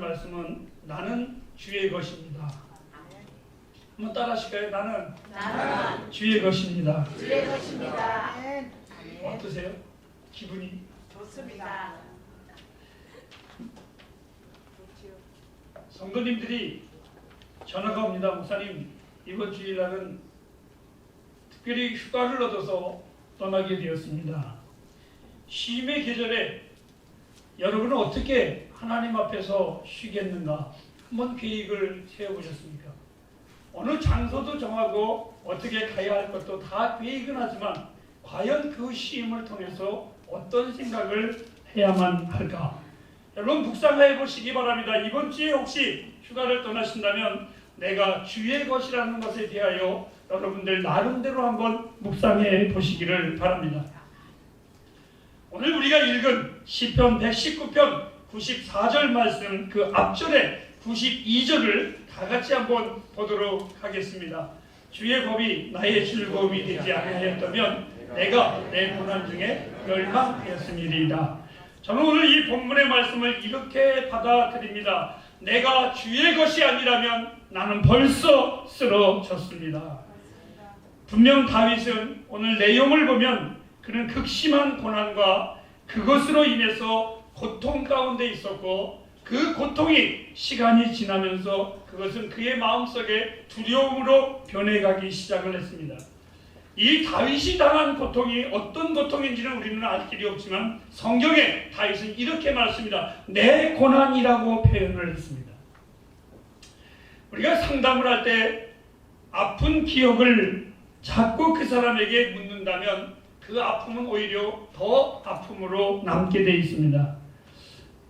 말씀은 나는 주의 것입니다. 한번 따라 하실까요? 나는 주의 것입니다. 주의 것입니다. 어떠세요? 기분이? 좋습니다. 성도님들이 전화가 옵니다. 목사님, 이번 주일날은 특별히 휴가를 얻어서 떠나게 되었습니다. 쉼의 계절에 여러분은 어떻게 하나님 앞에서 쉬겠는가? 한번 계획을 세워보셨습니까? 어느 장소도 정하고 어떻게 가야 할 것도 다 계획은 하지만 과연 그 쉼을 통해서 어떤 생각을 해야만 할까? 여러분 묵상해 보시기 바랍니다. 이번 주에 혹시 휴가를 떠나신다면 내가 주의 것이라는 것에 대하여 여러분들 나름대로 한번 묵상해 보시기를 바랍니다. 오늘 우리가 읽은 시편 119편 94절 말씀 그 앞절에 92절을 다 같이 한번 보도록 하겠습니다. 주의 법이 나의 즐거움이 되지 아니하였다면 내가 내 고난 중에 멸망하였음이리이다. 저는 오늘 이 본문의 말씀을 이렇게 받아들입니다. 내가 주의 것이 아니라면 나는 벌써 쓰러졌습니다. 분명 다윗은 오늘 내용을 보면 그는 극심한 고난과 그것으로 인해서 고통 가운데 있었고 그 고통이 시간이 지나면서 그것은 그의 마음속에 두려움으로 변해가기 시작을 했습니다. 이 다윗이 당한 고통이 어떤 고통인지는 우리는 알 길이 없지만 성경에 다윗은 이렇게 말했습니다. 내 고난이라고 표현을 했습니다. 우리가 상담을 할 때 아픈 기억을 자꾸 그 사람에게 묻는다면 그 아픔은 오히려 더 아픔으로 남게 되어 있습니다.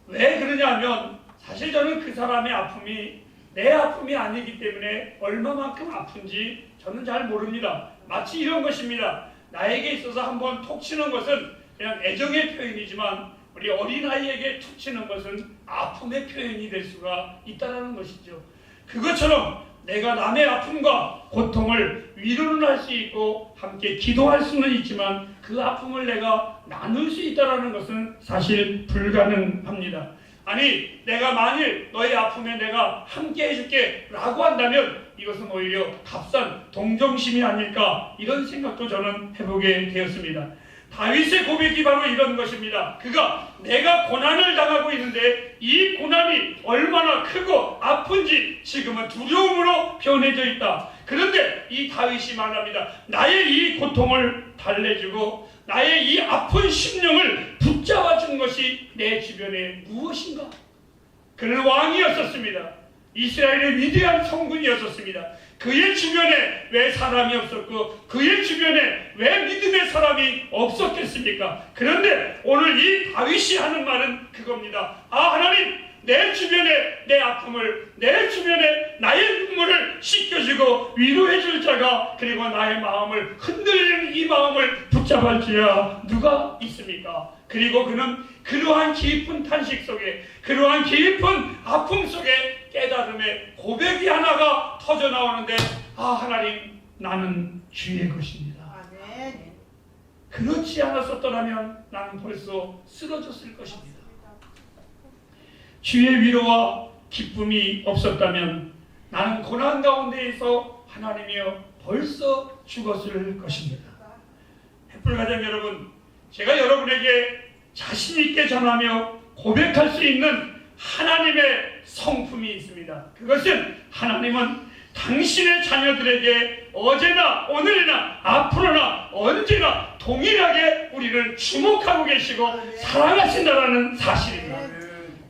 왜 그러냐 하면 사실 저는 그 사람의 아픔이 내 아픔이 아니기 때문에 얼마만큼 아픈지 저는 잘 모릅니다. 마치 이런 것입니다. 나에게 있어서 한번 톡 치는 것은 그냥 애정의 표현이지만 우리 어린아이에게 툭 치는 것은 아픔의 표현이 될 수가 있다는 것이죠. 그것처럼 내가 남의 아픔과 고통을 위로는 할 수 있고 함께 기도할 수는 있지만 그 아픔을 내가 나눌 수 있다는 것은 사실 불가능합니다. 아니 내가 만일 너의 아픔에 내가 함께 해줄게 라고 한다면 이것은 오히려 값싼 동정심이 아닐까 이런 생각도 저는 해보게 되었습니다. 다윗의 고백이 바로 이런 것입니다. 그가 내가 고난을 당하고 있는데 이 고난이 얼마나 크고 아픈지 지금은 두려움으로 변해져 있다. 그런데 이 다윗이 말합니다. 나의 이 고통을 달래주고 나의 이 아픈 심령을 붙잡아준 것이 내 주변에 무엇인가? 그는 왕이었었습니다. 이스라엘의 위대한 성군이었었습니다. 그의 주변에 왜 사람이 없었고 그의 주변에 왜 믿음의 사람이 없었겠습니까? 그런데 오늘 이 다윗이 하는 말은 그겁니다. 아 하나님, 내 주변에 내 아픔을, 내 주변에 나의 눈물을 씻겨주고 위로해줄 자가, 그리고 나의 마음을 흔들리는 이 마음을 붙잡을 자가 누가 있습니까? 그리고 그는 그러한 깊은 탄식 속에, 그러한 깊은 아픔 속에 깨달음의 고백이 하나가 터져 나오는데, 아 하나님, 나는 주의 것입니다. 아멘. 그렇지 않았었더라면 나는 벌써 쓰러졌을 것입니다. 주의 위로와 기쁨이 없었다면 나는 고난 가운데에서 하나님이여 벌써 죽었을 것입니다. 햇불가정 여러분, 제가 여러분에게 자신 있게 전하며 고백할 수 있는 하나님의 성품이 있습니다. 그것은 하나님은 당신의 자녀들에게 어제나 오늘이나 앞으로나 언제나 동일하게 우리를 주목하고 계시고 사랑하신다는 사실입니다.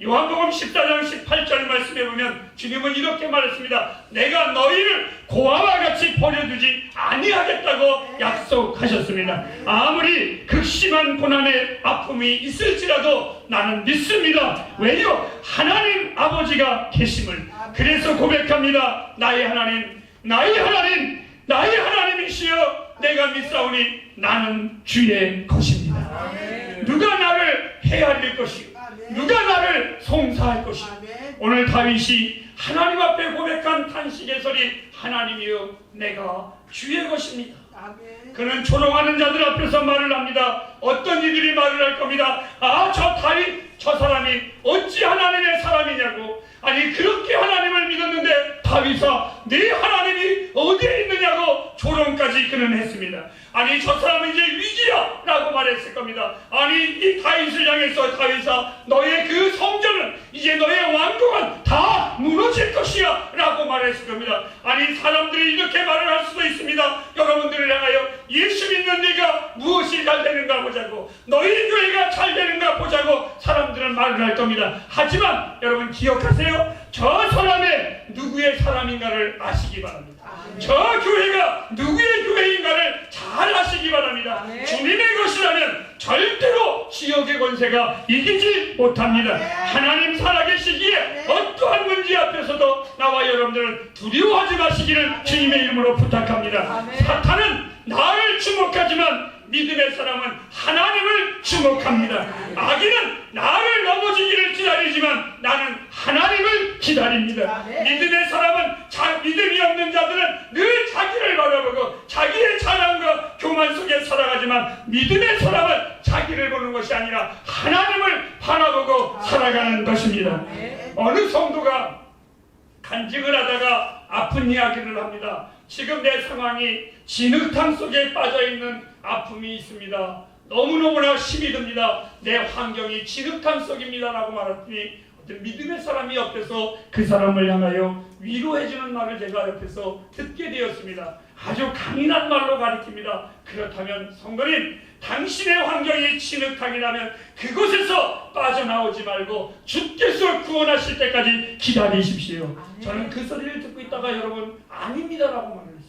요한복음 14장 18절 말씀에 보면 주님은 이렇게 말했습니다. 내가 너희를 고아와 같이 버려두지 아니하겠다고 약속하셨습니다. 아무리 극심한 고난의 아픔이 있을지라도 나는 믿습니다. 왜요? 하나님 아버지가 계심을. 그래서 고백합니다. 나의 하나님, 나의 하나님, 나의 하나님이시여 내가 믿사오니 나는 주의 것입니다. 누가 나를 헤아릴 것이요, 누가 나를 송사할 것이요. 오늘 다윗이 하나님 앞에 고백한 탄식의 소리, 하나님이여 내가 주의 것입니다. 아멘. 그는 조롱하는 자들 앞에서 말을 합니다. 어떤 이들이 말을 할 겁니다. 저 다윗 저 사람이 어찌 하나님의 사람이냐고. 아니 그렇게 하나님을 믿었는데 다윗아 네 하나님이 어디에 있느냐고 조롱까지 그는 했습니다. 아니 저 사람은 이제 위기야 라고 말했을 겁니다. 아니 이 다윗을 향해서 다윗아 너의 그 성전은 이제 너의 왕궁은 다 무너질 것이야 라고 말했을 겁니다. 아니 사람들이 이렇게 말을 할 수도 있습니다. 여러분들을 향하여 예수 믿는 네가 무엇이 잘 되는가 보자고, 너희 교회가 잘 되는가 보자고 사람들은 말을 할 겁니다. 하지만 여러분 기억하세요. 저 사람의 누구의 사람인가를 아시기 바랍니다. 저 교회가 누구의 교회인가를 잘 아시기 바랍니다. 주님의 것이라면 절대로 지역의 권세가 이기지 못합니다. 하나님 살아계시기에 어떠한 문제 앞에서도 나와 여러분들은 두려워하지 마시기를 주님의 이름으로 부탁합니다. 사탄은 나를 주목하지만 믿음의 사람은 하나님을 주목합니다. 악인은 나를 넘어지기를 기다리지만 나는 하나님을 기다립니다. 믿음의 사람은 믿음이 없는 자들은 늘 자기를 바라보고 자기의 자랑과 교만 속에 살아가지만 믿음의 사람은 자기를 보는 것이 아니라 하나님을 바라보고 살아가는 것입니다. 어느 성도가 간증을 하다가 아픈 이야기를 합니다. 지금 내 상황이 진흙탕 속에 빠져있는 아픔이 있습니다. 너무너무나 힘이 듭니다. 내 환경이 진흙탕 속입니다 라고 말했더니 어떤 믿음의 사람이 옆에서 그 사람을 향하여 위로해주는 말을 제가 옆에서 듣게 되었습니다. 아주 강인한 말로 가리킵니다. 그렇다면 성도님, 당신의 환경이 진흙탕이라면 그곳에서 빠져나오지 말고 주께서 구원하실 때까지 기다리십시오. 저는 그 소리를 듣고 있다가 여러분 아닙니다라고 말했습니다.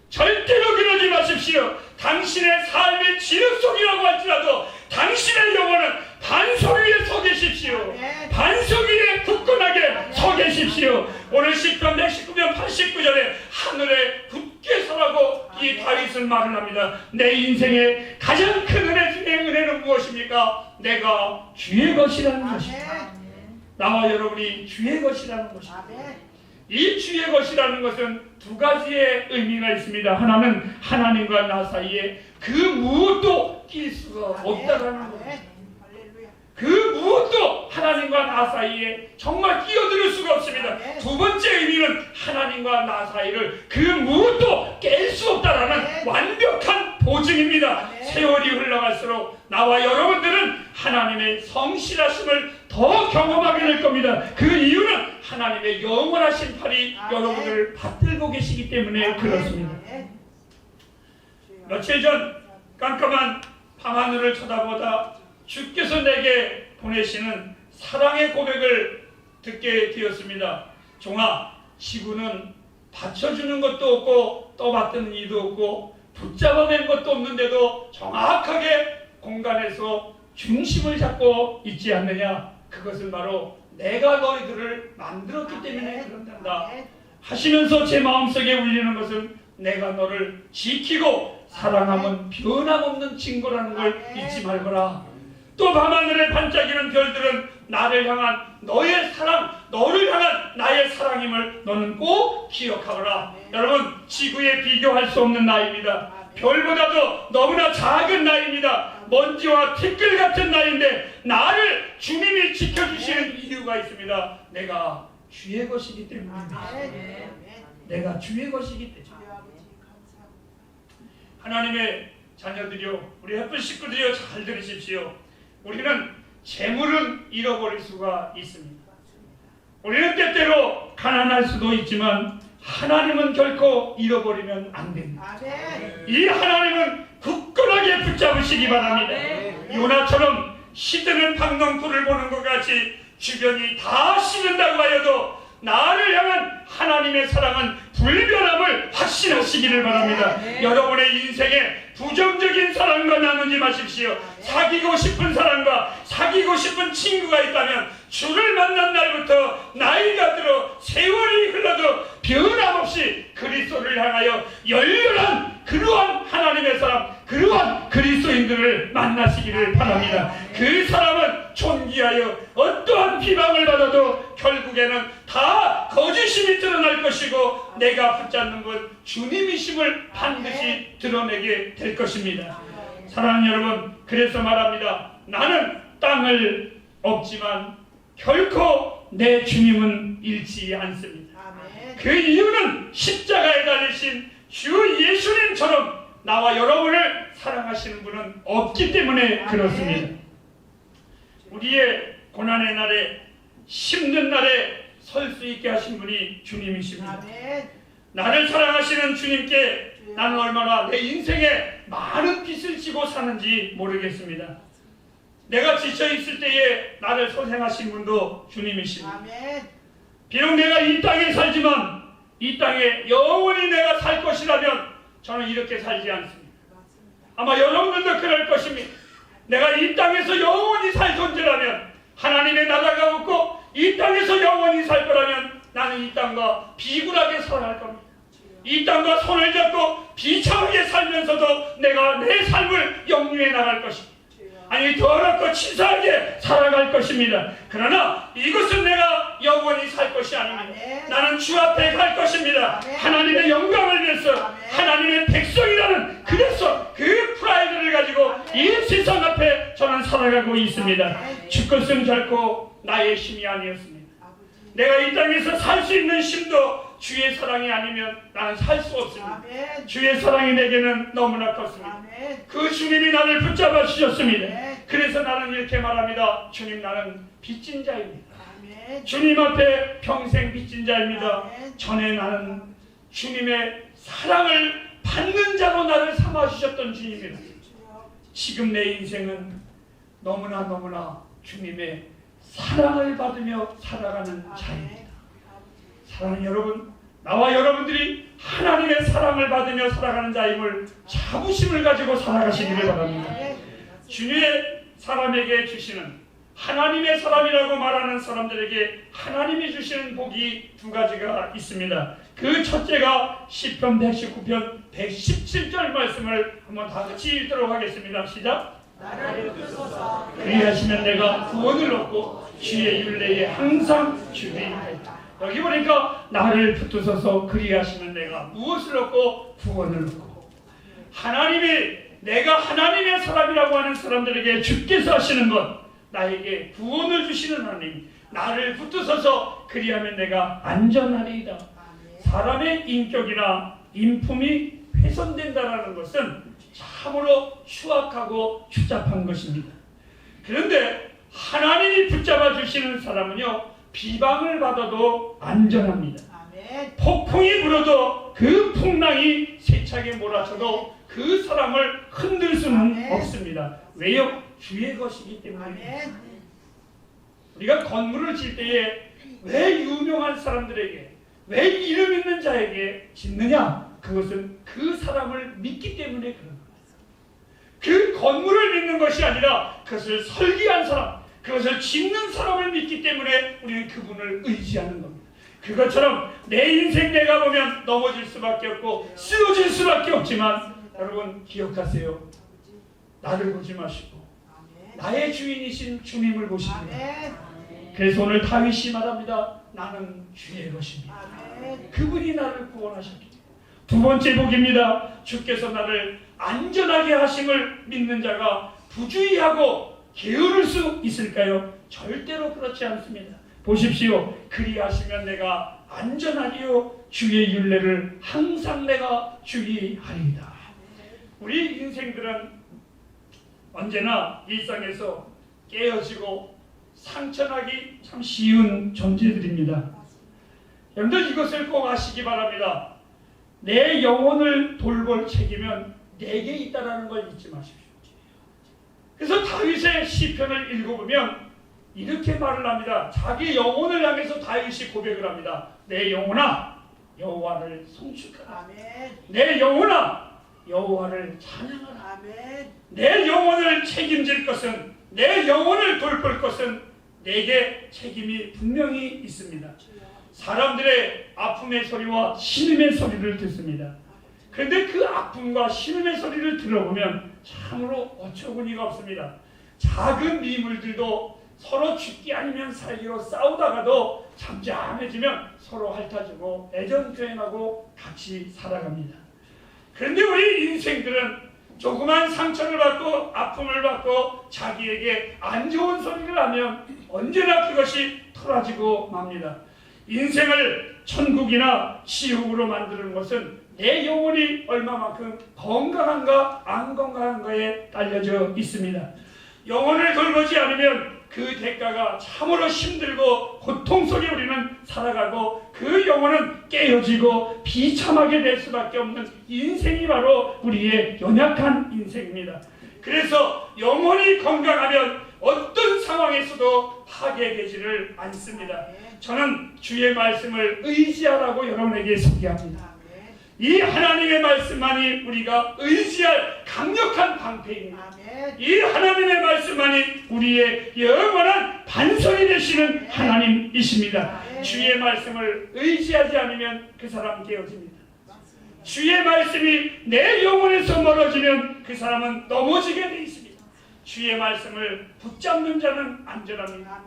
절대로 그러지 마십시오. 당신의 삶의 진흙 속이라고 할지라도 당신의 영혼은 반석 위에 서 계십시오. 반석 위에 굳건하게 서 계십시오. 오늘 시편 119편 89절에 하늘에 굳게 서라고 이 다윗은 말을 합니다. 내 인생의 가장 큰 은혜 중에 은혜는 무엇입니까? 내가 주의 것이라는 것입니다. 나와 여러분이 주의 것이라는 것입니다. 이 주의 것이라는 것은 두 가지의 의미가 있습니다. 하나는 하나님과 나 사이에 그 무엇도 낄 수가 없다라는 것입니다. 그 무엇도 하나님과 나 사이에 정말 끼어들 수가 없습니다. 두 번째 의미는 하나님과 나 사이를 그 무엇도 깰 수 없다라는 완벽한 보증입니다. 세월이 흘러갈수록 나와 여러분들은 하나님의 성실하심을 더 경험하게 될 겁니다. 그 이유는 하나님의 영원하신 팔이 여러분을 받들고 계시기 때문에 그렇습니다. 며칠 전 깜깜한 밤하늘을 쳐다보다 주께서 내게 보내시는 사랑의 고백을 듣게 되었습니다. 종아, 지구는 받쳐주는 것도 없고 떠받드는 이도 없고 붙잡아낸 것도 없는데도 정확하게 공간에서 중심을 잡고 있지 않느냐. 그것은 바로 내가 너희들을 만들었기 때문에 그런단다 하시면서 제 마음속에 울리는 것은 내가 너를 지키고 사랑함은 변함없는 친구라는 걸 잊지 말거라. 또 밤하늘에 반짝이는 별들은 나를 향한 너의 사랑, 너를 향한 나의 사랑임을 너는 꼭 기억하거라. 여러분, 지구에 비교할 수 없는 나이입니다. 별보다도 너무나 작은 나이입니다. 먼지와 티끌 같은 나이인데 나를 주님이 지켜주시는 이유가 있습니다. 내가 주의 것이기 때문입니다. 내가 주의 것이기 때문입니다. 하나님의 자녀들이요, 우리 예쁜 식구들이요, 잘 들으십시오. 우리는 재물은 잃어버릴 수가 있습니다. 우리는 때때로 가난할 수도 있지만 하나님은 결코 잃어버리면 안 됩니다. 이 하나님은 굳건하게 붙잡으시기 바랍니다. 요나처럼 시드는 박넝쿨을 보는 것 같이 주변이 다 식는다고 하여도 나를 향한 하나님의 사랑은 불변함을 확신하시기를 바랍니다. 여러분의 인생에 부정적인 사랑과 나누지 마십시오. 사귀고 싶은 사람과 사귀고 싶은 친구가 있다면 주를 만난 날부터 나이가 들어 세월이 흘러도 변함없이 그리스도를 향하여 열렬한 그러한 하나님의 사람, 그러한 그리스도인들을 만나시기를 바랍니다. 그 사람은 존귀하여 어떠한 비방을 받아도 결국에는 다 것이고 내가 붙잡는 것 주님이심을 반드시 드러내게 될 것입니다. 사랑하는 여러분, 그래서 말합니다. 나는 땅을 얻지만 결코 내 주님은 잃지 않습니다. 그 이유는 십자가에 달리신 주 예수님처럼 나와 여러분을 사랑하시는 분은 없기 때문에 그렇습니다. 우리의 고난의 날에, 힘든 날에 설 수 있게 하신 분이 주님이십니다. 나를 사랑하시는 주님께 나는 얼마나 내 인생에 많은 빚을 지고 사는지 모르겠습니다. 내가 지쳐있을 때에 나를 소생하신 분도 주님이십니다. 비록 내가 이 땅에 살지만 이 땅에 영원히 내가 살 것이라면 저는 이렇게 살지 않습니다. 아마 여러분들도 그럴 것입니다. 내가 이 땅에서 영원히 살 존재라면, 하나님의 나라가 없고 이 땅에서 영원히 살 거라면 나는 이 땅과 비굴하게 살아갈 겁니다. 이 땅과 손을 잡고 비참하게 살면서도 내가 내 삶을 영위해 나갈 것입니다. 아니, 더럽고 치사하게 살아갈 것입니다. 그러나 이것은 내가 영원히 살 것이 아닙니다. 나는 주 앞에 갈 것입니다. 하나님의 영광을 위해서, 하나님의 백성이라는 그래서 그 프라이드를 가지고 이 세상 앞에 저는 살아가고 있습니다. 주 것은 결코 나의 힘이 아니었습니다. 내가 이 땅에서 살 수 있는 힘도 주의 사랑이 아니면 나는 살 수 없습니다. 주의 사랑이 내게는 너무나 컸습니다. 그 주님이 나를 붙잡아 주셨습니다. 그래서 나는 이렇게 말합니다. 주님, 나는 빚진 자입니다. 주님 앞에 평생 빚진 자입니다. 전에 나는 주님의 사랑을 받는 자로 나를 삼아주셨던 주님입니다. 지금 내 인생은 너무나 주님의 사랑을 받으며 살아가는 자입니다. 사랑하는 여러분, 나와 여러분들이 하나님의 사랑을 받으며 살아가는 자임을 자부심을 가지고 살아가시기를 바랍니다. 주님의 사람에게 주시는, 하나님의 사람이라고 말하는 사람들에게 하나님이 주시는 복이 두 가지가 있습니다. 그 첫째가 시편 119편 117절 말씀을 한번 다 같이 읽도록 하겠습니다. 시작. 그리하시면 내가 구원을 얻고 주의 율례에 항상 주의하리라. 여기 보니까 나를 붙드셔서 그리하시면 내가 무엇을 얻고 구원을 얻고, 하나님이, 내가 하나님의 사람이라고 하는 사람들에게 주께서 하시는 것, 나에게 구원을 주시는 하나님, 나를 붙드셔서 그리하면 내가 안전하리이다. 사람의 인격이나 인품이 훼손된다는 것은 참으로 추악하고 추잡한 것입니다. 그런데 하나님이 붙잡아 주시는 사람은요, 비방을 받아도 안전합니다. 폭풍이 불어도 그 풍랑이 세차게 몰아쳐도 그 사람을 흔들 수는 없습니다. 왜요? 주의 것이기 때문에. 우리가 건물을 질 때에 왜 유명한 사람들에게, 왜 이름 있는 자에게 짓느냐? 그것은 그 사람을 믿기 때문에 그런 겁니다. 그 건물을 믿는 것이 아니라 그것을 설계한 사람, 그것을 짓는 사람을 믿기 때문에 우리는 그분을 의지하는 겁니다. 그것처럼 내 인생 내가 보면 넘어질 수밖에 없고 쓰러질 수밖에 없지만, 여러분 기억하세요. 나를 보지 마시고 나의 주인이신 주님을 보십니다. 그래서 오늘 다윗이 말합니다. 나는 주의 것입니다. 그분이 나를 구원하셨기. 두 번째 복입니다. 주께서 나를 안전하게 하심을 믿는 자가 부주의하고 게으를 수 있을까요? 절대로 그렇지 않습니다. 보십시오. 그리하시면 내가 안전하리요 주의 율례를 항상 내가 주의하리이다. 우리 인생들은 언제나 일상에서 깨어지고 상처나기 참 쉬운 존재들입니다. 여러분들 이것을 꼭 아시기 바랍니다. 내 영혼을 돌볼 책임은 내게 있다는 걸 잊지 마십시오. 그래서 다윗의 시편을 읽어보면 이렇게 말을 합니다. 자기 영혼을 향해서 다윗이 고백을 합니다. 내 영혼아 여호와를 송축하라. 내 영혼아 여호와를 찬양하라. 내 영혼을 책임질 것은, 내 영혼을 돌볼 것은 내게 책임이 분명히 있습니다. 사람들의 아픔의 소리와 신음의 소리를 듣습니다. 그런데 그 아픔과 신음의 소리를 들어보면 참으로 어처구니가 없습니다. 작은 미물들도 서로 죽기 아니면 살기로 싸우다가도 잠잠해지면 서로 핥아주고 애정 표현하고 같이 살아갑니다. 그런데 우리 인생들은 조그만 상처를 받고 아픔을 받고 자기에게 안 좋은 소리를 하면 언제나 그것이 토라지고 맙니다. 인생을 천국이나 지옥으로 만드는 것은 내 영혼이 얼마만큼 건강한가 안 건강한가에 딸려져 있습니다. 영혼을 돌보지 않으면 그 대가가 참으로 힘들고 고통 속에 우리는 살아가고 그 영혼은 깨어지고 비참하게 될 수밖에 없는 인생이 바로 우리의 연약한 인생입니다. 그래서 영혼이 건강하면 어떤 상황에서도 파괴되지를 않습니다. 저는 주의 말씀을 의지하라고 여러분에게 소개합니다. 이 하나님의 말씀만이 우리가 의지할 강력한 방패입니다. 이 하나님의 말씀만이 우리의 영원한 반석이 되시는 하나님이십니다. 주의 말씀을 의지하지 않으면 그 사람 깨어집니다. 주의 말씀이 내 영혼에서 멀어지면 그 사람은 넘어지게 되어 있습니다. 주의 말씀을 붙잡는 자는 안전합니다.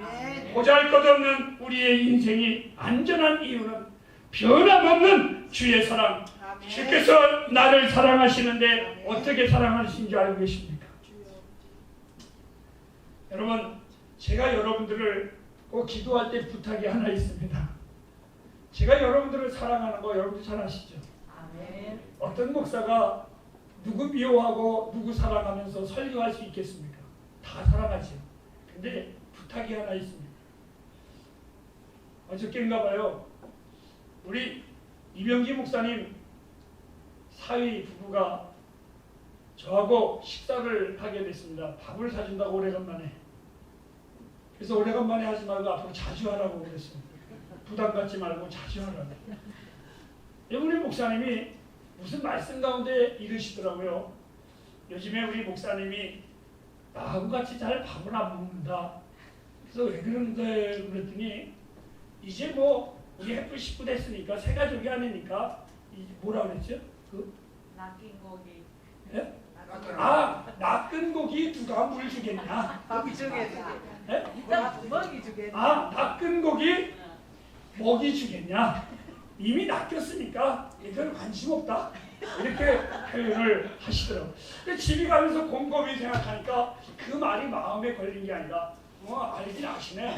보잘것없는 우리의 인생이 안전한 이유는 변함없는 주의 사랑. 주께서 나를 사랑하시는데 어떻게 사랑하시는 줄 알고 계십니까? 여러분, 제가 여러분들을 꼭 기도할 때 부탁이 하나 있습니다. 제가 여러분들을 사랑하는 거 여러분들 잘 아시죠? 어떤 목사가 누구 미워하고 누구 사랑하면서 설교할 수 있겠습니까? 다 사랑하죠. 근데 부탁이 하나 있습니다. 어저께인가 봐요. 우리 이병기 목사님 사위 부부가 저하고 식사를 하게 됐습니다. 밥을 사준다고 오래간만에. 그래서 오래간만에 하지 말고 앞으로 자주 하라고 그랬습니다. 부담 갖지 말고 자주 하라고. 우리 목사님이 무슨 말씀 가운데 이러시더라고요. 요즘에 우리 목사님이 나하고 같이 잘 밥을 안 먹는다. 그래서 왜 그러는데 그랬더니 이제 뭐 우리 햇불 식구 됐으니까 새 가족이 아니니까 뭐라 그랬죠? 낚인 고기. 예? 낚은 고기 누가 물 주겠냐? 먹이 주겠네. 예? 먹이 주겠네. 낚은 고기 먹이 주겠냐? 이미 낚였으니까 이건 관심 없다. 이렇게 표현을 하시더라고요. 집에 가면서 곰곰이 생각하니까 그 말이 마음에 걸린 게 아니라 알긴 아시네.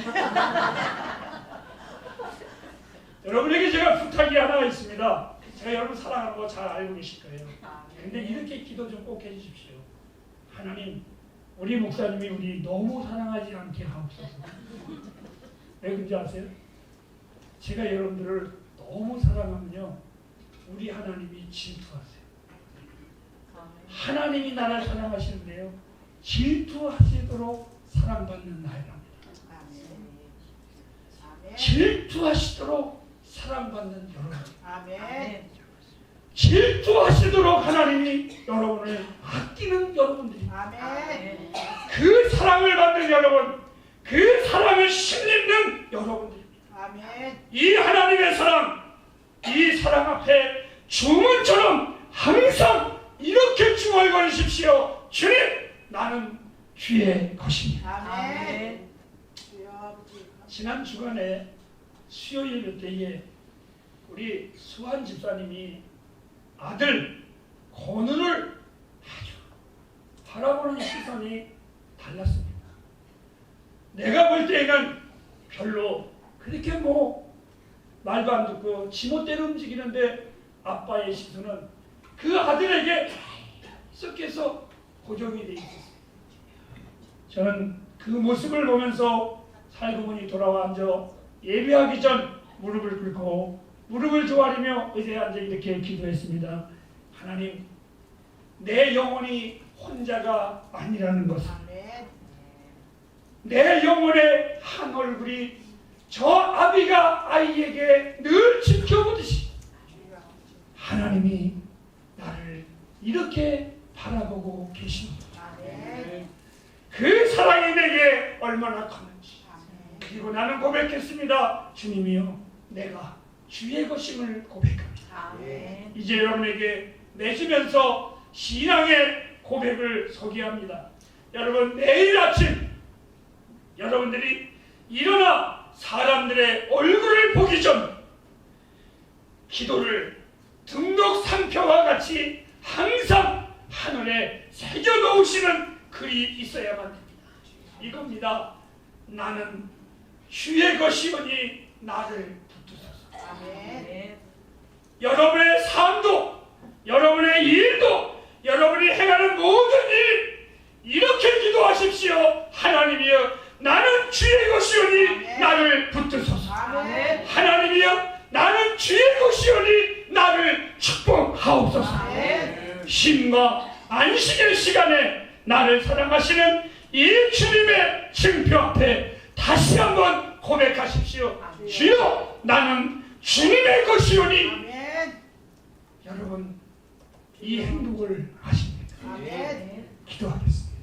여러분에게 제가 부탁이 하나 있습니다. 제가 여러분 사랑하는 거 잘 알고 계실 거예요. 근데 이렇게 기도 좀 꼭 해주십시오. 하나님, 우리 목사님이 우리 너무 사랑하지 않게 하옵소서. 왜 그런지 아세요? 제가 여러분들을 너무 사랑하면요, 우리 하나님이 질투하세요. 하나님이 나를 사랑하시는데요, 질투하시도록 사랑받는 나이랍니다. 질투하시도록 사랑받는 여러분. 아멘. 질투하시도록 하나님이 여러분을 아끼는 여러분들입니다. 아멘. 그 사랑을 받는 여러분, 그 사랑을 심는 여러분들입니다. 아멘. 이 하나님의 사랑, 이 사랑 앞에 주문처럼 항상 이렇게 중얼거리십시오. 주님, 나는 주의 것입니다. 아멘. 지난 주간에 수요일 때에 우리 수환 집사님이 아들 권우를 아주 바라보는 시선이 달랐습니다. 내가 볼 때는 별로 그렇게 말도 안 듣고 지멋대로 움직이는데 아빠의 시선은 그 아들에게 섞여서 고정이 돼 있었어요. 저는 그 모습을 보면서 살구문이 돌아와 앉아 예배하기 전 무릎을 꿇고 무릎을 조아리며 의자에 앉아 이렇게 기도했습니다. 하나님, 내 영혼이 혼자가 아니라는 것을, 내 영혼의 한 얼굴이 저 아비가 아이에게 늘 지켜보듯이 하나님이 나를 이렇게 바라보고 계십니다. 그 사랑이 내게 얼마나 컸는지. 그리고 나는 고백했습니다. 주님이여, 내가 주의 것임을 고백합니다. 아멘. 이제 여러분에게 맺으면서 신앙의 고백을 소개합니다. 여러분, 내일 아침 여러분들이 일어나 사람들의 얼굴을 보기 전 기도를 등록 상표와 같이 항상 하늘에 새겨 놓으시는 글이 있어야만 됩니다. 이겁니다. 나는 주의 것이오니 나를 붙드소서. 아멘. 여러분의 삶도, 여러분의 일도, 여러분이 행하는 모든 일 이렇게 기도하십시오. 하나님이여, 나는 주의 것이오니 아멘. 나를 붙드소서. 아멘. 하나님이여, 나는 주의 것이오니 나를 축복하옵소서. 아멘. 쉼과 안식의 시간에 나를 사랑하시는 이 주님의 증표 앞에 다시 한번 고백하십시오. 아멘. 주여, 나는 주님의 것이오니. 아멘. 여러분, 이 행복을 하십니까? 아멘. 기도하겠습니다.